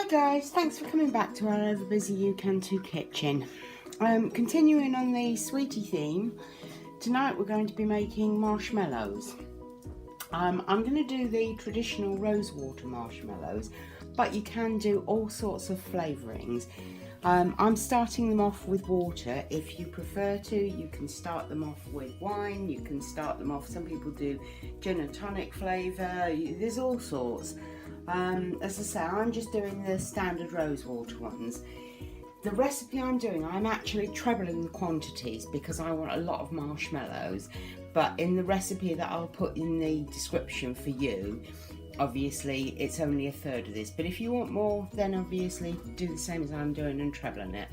guys, thanks for coming back to our Over Busy You Can Too kitchen. Continuing on the sweetie theme, tonight we're going to be making marshmallows. I'm going to do the traditional rosewater marshmallows, but you can do all sorts of flavourings. I'm starting them off with water. If you prefer to, you can start them off with wine, you can start them off, some people do gin and tonic flavour, there's all sorts. As I say, I'm just doing the standard rosewater ones. The recipe I'm doing, I'm actually trebling the quantities because I want a lot of marshmallows, but in the recipe that I'll put in the description for you, obviously it's only a third of this, but if you want more, then obviously do the same as I'm doing and trebling it.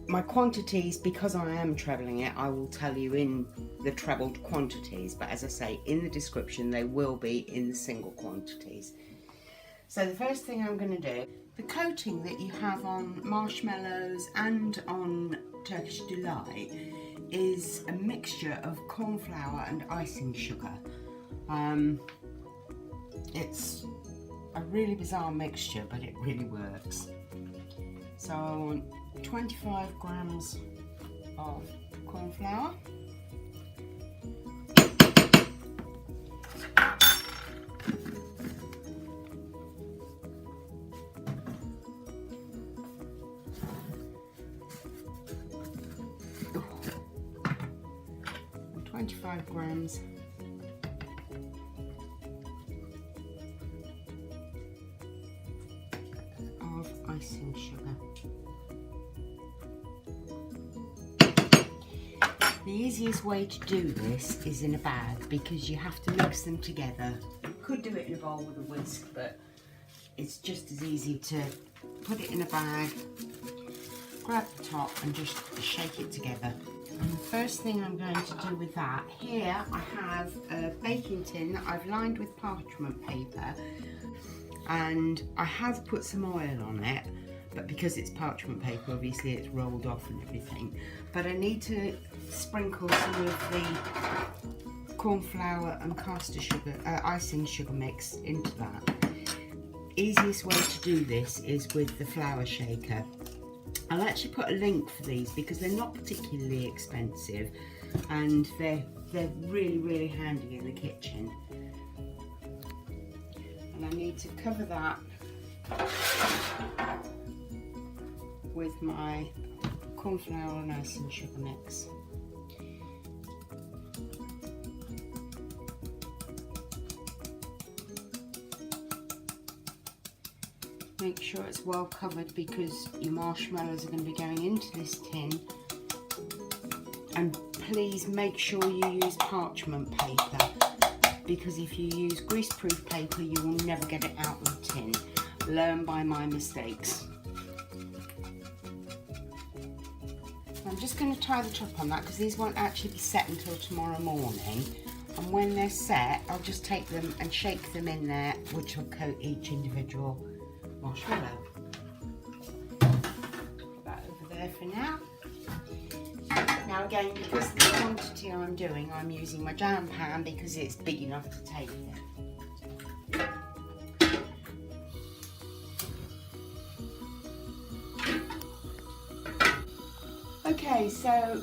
My quantities, because I am trebling it, I will tell you in the trebled quantities, but as I say, in the description they will be in the single quantities. So the first thing I'm going to do, the coating that you have on marshmallows and on Turkish delight is a mixture of corn flour and icing sugar. It's a really bizarre mixture, but it really works. So I want 25 grams of corn flour. Oh, 25 grams of icing sugar. The easiest way to do this is in a bag because you have to mix them together. You could do it in a bowl with a whisk, but it's just as easy to put it in a bag, grab the top and just shake it together. And the first thing I'm going to do with that, here I have a baking tin that I've lined with parchment paper, and I have put some oil on it, but because it's parchment paper obviously it's rolled off and everything, but I need to sprinkle some of the corn flour and caster sugar, icing sugar mix into that. Easiest way to do this is with the flour shaker. I'll actually put a link for these because they're not particularly expensive and they're really handy in the kitchen. And I need to cover that with my corn flour and icing sugar mix. Make sure it's well covered because your marshmallows are going to be going into this tin, and please make sure you use parchment paper because if you use greaseproof paper you will never get it out of the tin. Learn by my mistakes. I'm just going to tie the top on that because these won't actually be set until tomorrow morning, and when they're set I'll just take them and shake them in there, which will coat each individual marshmallow. Put that over there for now. Now again, because of the quantity I'm doing, I'm using my jam pan because it's big enough to take it. Okay, so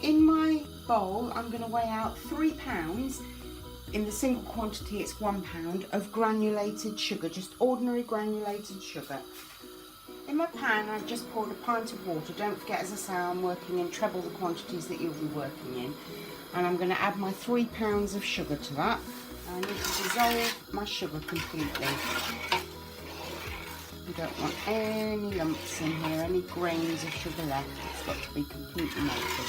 in my bowl I'm going to weigh out 3 pounds. In the single quantity it's 1 pound of granulated sugar, just ordinary granulated sugar. In my pan I've just poured a pint of water. Don't forget, as I say, I'm working in treble the quantities that you'll be working in. And I'm going to add my 3 pounds of sugar to that. I need to dissolve my sugar completely. You don't want any lumps in here, any grains of sugar left. It's got to be completely melted.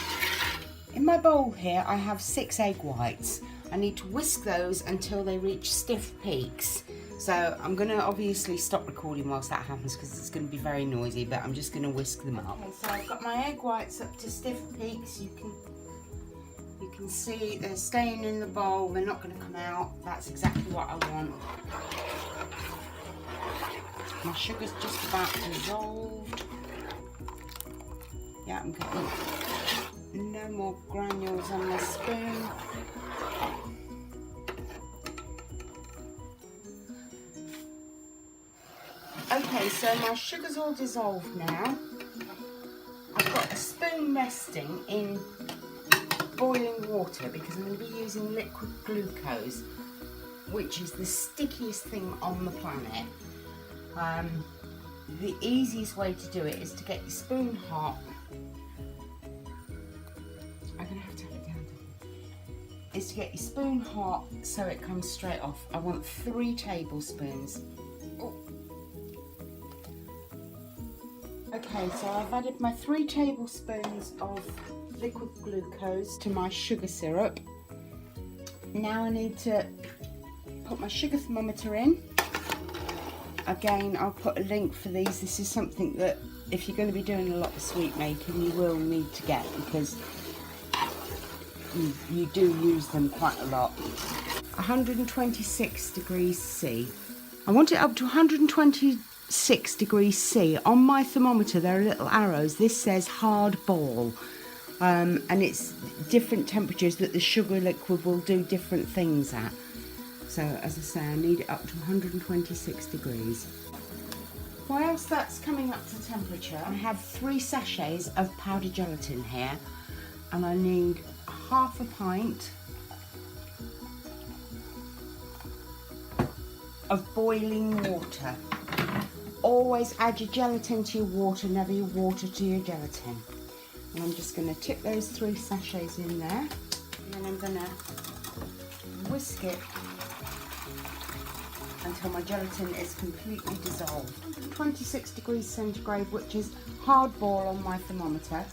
In my bowl here I have 6 egg whites. I need to whisk those until they reach stiff peaks. So I'm going to obviously stop recording whilst that happens because it's going to be very noisy, but I'm just going to whisk them up. Okay, so I've got my egg whites up to stiff peaks. You can see they're staying in the bowl, they're not going to come out. That's exactly what I want. My sugar's just about dissolved. Yeah, I'm getting no more granules on my spoon. Okay, so my sugar's all dissolved now. I've got a spoon resting in boiling water because I'm going to be using liquid glucose, which is the stickiest thing on the planet. The easiest way to do it is to get your spoon hot. I'm going to have it down. Is to get your spoon hot so it comes straight off. I want 3 tablespoons. Oh. Okay, so I've added my 3 tablespoons of liquid glucose to my sugar syrup. Now I need to put my sugar thermometer in. Again, I'll put a link for these. This is something that if you're going to be doing a lot of sweet making, you will need to get because you do use them quite a lot. 126 degrees C. I want it up to 126 degrees C. On my thermometer there are little arrows. This says hard ball. And it's different temperatures that the sugar liquid will do different things at. So as I say, I need it up to 126 degrees. Whilst that's coming up to temperature, I have 3 sachets of powdered gelatin here, and I need half a pint of boiling water. Always add your gelatin to your water, never your water to your gelatin. And I'm just going to tip those 3 sachets in there, and then I'm going to whisk it until my gelatin is completely dissolved. 26 degrees centigrade, which is hard ball on my thermometer.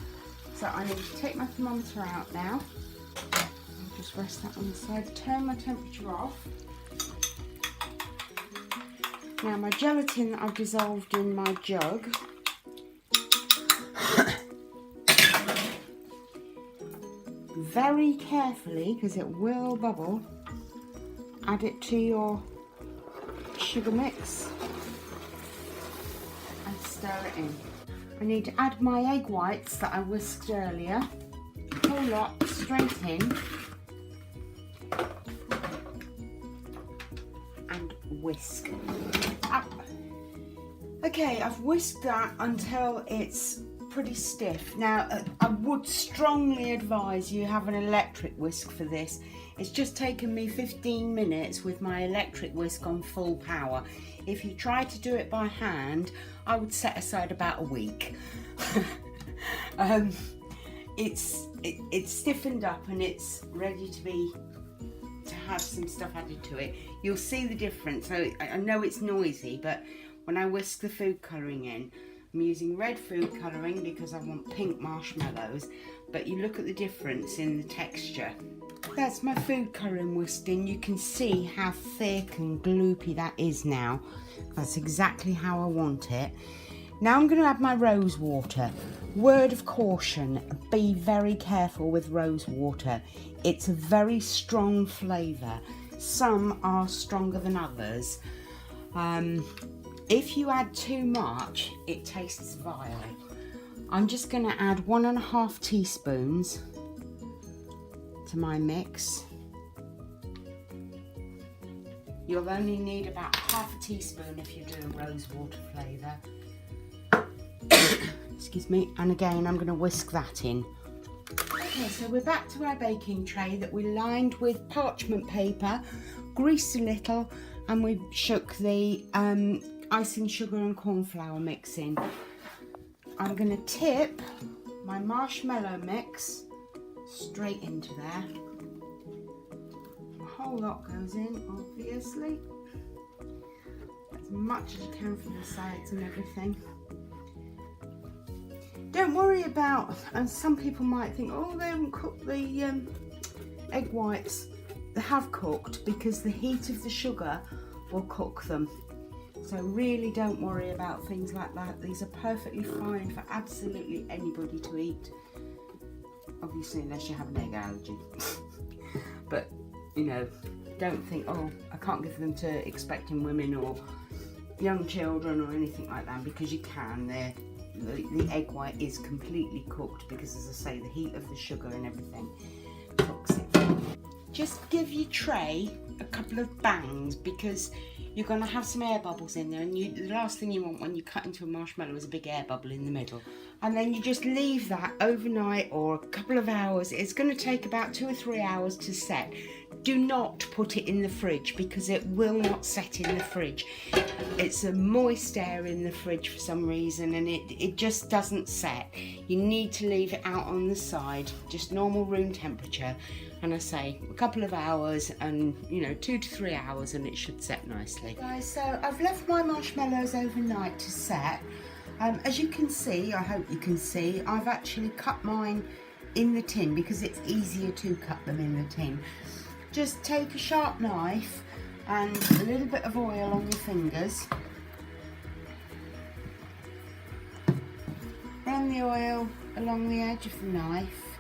So I need to take my thermometer out now. I'll just rest that on the side, turn my temperature off. Now my gelatin I've dissolved in my jug. Very carefully, because it will bubble, add it to your sugar mix and stir it in. I need to add my egg whites that I whisked earlier, a whole lot straight in, and whisk up. Okay, I've whisked that until it's pretty stiff. Now I would strongly advise you have an electric whisk for this. It's just taken me 15 minutes with my electric whisk on full power. If you try to do it by hand, I would set aside about a week. It's stiffened up and it's ready to have some stuff added to it. You'll see the difference. So I know it's noisy, but when I whisk the food colouring in, I'm using red food colouring because I want pink marshmallows, but you look at the difference in the texture. That's my food colouring whisked in. You can see how thick and gloopy that is now. That's exactly how I want it. Now I'm going to add my rose water. Word of caution, be very careful with rose water. It's a very strong flavour. Some are stronger than others. If you add too much, it tastes vile. I'm just going to add 1.5 teaspoons to my mix. You'll only need about half a teaspoon if you're doing rose water flavour. Excuse me. And again, I'm going to whisk that in. Okay, so we're back to our baking tray that we lined with parchment paper, greased a little, and we shook the icing sugar and corn flour mix in. I'm going to tip my marshmallow mix straight into there. A whole lot goes in, obviously. As much as you can for the sides and everything. Don't worry about, and some people might think, oh, they haven't cooked the egg whites. They have cooked because the heat of the sugar will cook them. So really don't worry about things like that. These are perfectly fine for absolutely anybody to eat. Obviously, unless you have an egg allergy. But, you know, don't think, oh, I can't give them to expecting women or young children or anything like that, because you can. The egg white is completely cooked because, as I say, the heat of the sugar and everything cooks it. Just give your tray a couple of bangs, because you're going to have some air bubbles in there, and the last thing you want when you cut into a marshmallow is a big air bubble in the middle. And then you just leave that overnight or a couple of hours. It's going to take about 2 or 3 hours to set. Do not put it in the fridge because it will not set in the fridge. It's a moist air in the fridge for some reason, and it just doesn't set. You need to leave it out on the side, just normal room temperature. And I say a couple of hours, and 2 to 3 hours, and it should set nicely. Guys, so I've left my marshmallows overnight to set. As you can see, I hope you can see, I've actually cut mine in the tin because it's easier to cut them in the tin. Just take a sharp knife and a little bit of oil on your fingers. Run the oil along the edge of the knife,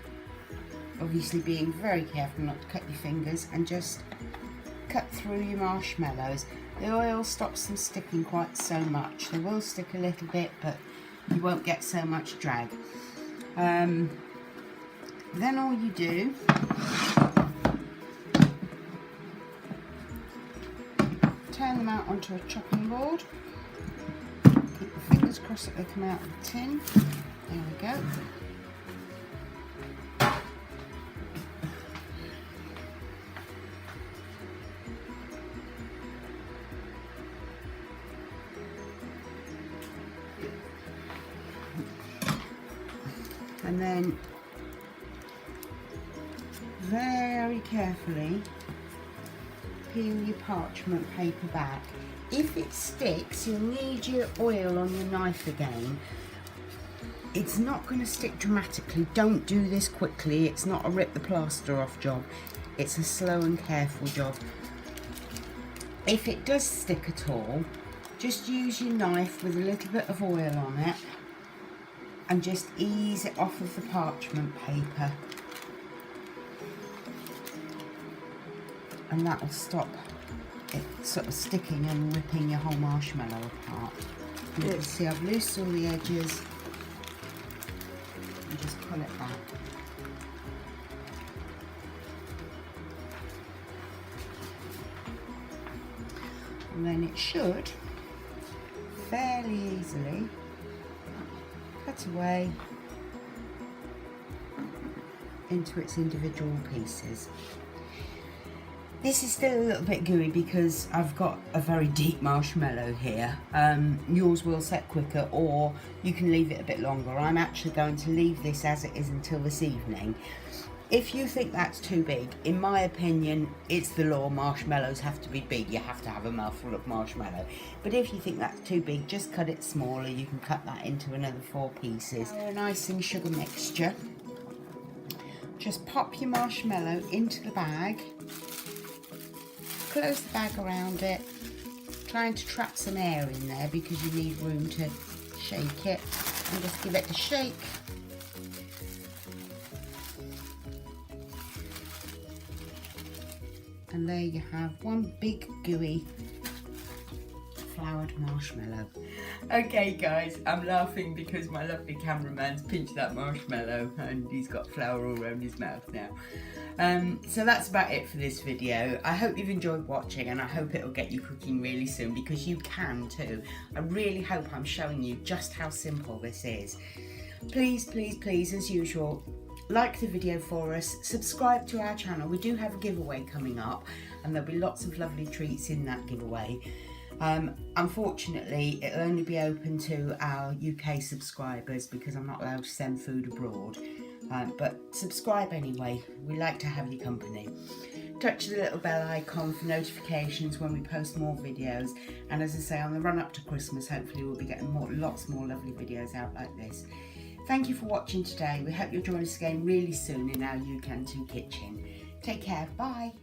obviously being very careful not to cut your fingers, and just cut through your marshmallows. The oil stops them sticking quite so much. They will stick a little bit, but you won't get so much drag. Then all you do turn them out onto a chopping board. Keep your fingers crossed that they come out of the tin. There we go. And then very carefully peel your parchment paper back. If it sticks, you'll need your oil on your knife again. It's not going to stick dramatically. Don't do this quickly. It's not a rip the plaster off job. It's a slow and careful job. If it does stick at all, just use your knife with a little bit of oil on it and just ease it off of the parchment paper, and that will stop it sort of sticking and ripping your whole marshmallow apart. And you can see I've loosed all the edges and just pull it back. And then it should fairly easily cut away into its individual pieces. This is still a little bit gooey because I've got a very deep marshmallow here. Yours will set quicker, or you can leave it a bit longer. I'm actually going to leave this as it is until this evening. If you think that's too big, in my opinion, it's the law, marshmallows have to be big. You have to have a mouthful of marshmallow. But if you think that's too big, just cut it smaller. You can cut that into another 4 pieces. Now, an icing sugar mixture. Just pop your marshmallow into the bag. Close the bag around it. Trying to trap some air in there because you need room to shake it. And just give it a shake. And there you have one big gooey floured marshmallow. Okay guys, I'm laughing because my lovely cameraman's pinched that marshmallow and he's got flour all around his mouth now. So that's about it for this video. I hope you've enjoyed watching, and I hope it'll get you cooking really soon, because you can too. I really hope I'm showing you just how simple this is. Please, please, please, as usual, like the video for us, subscribe to our channel. We do have a giveaway coming up, and there'll be lots of lovely treats in that giveaway. Unfortunately, it'll only be open to our UK subscribers because I'm not allowed to send food abroad. But subscribe anyway, we like to have your company. Touch the little bell icon for notifications when we post more videos, and as I say, on the run up to Christmas, hopefully we'll be getting lots more lovely videos out like this. Thank you for watching today. We hope you'll join us again really soon in our You Can Too kitchen. Take care, bye.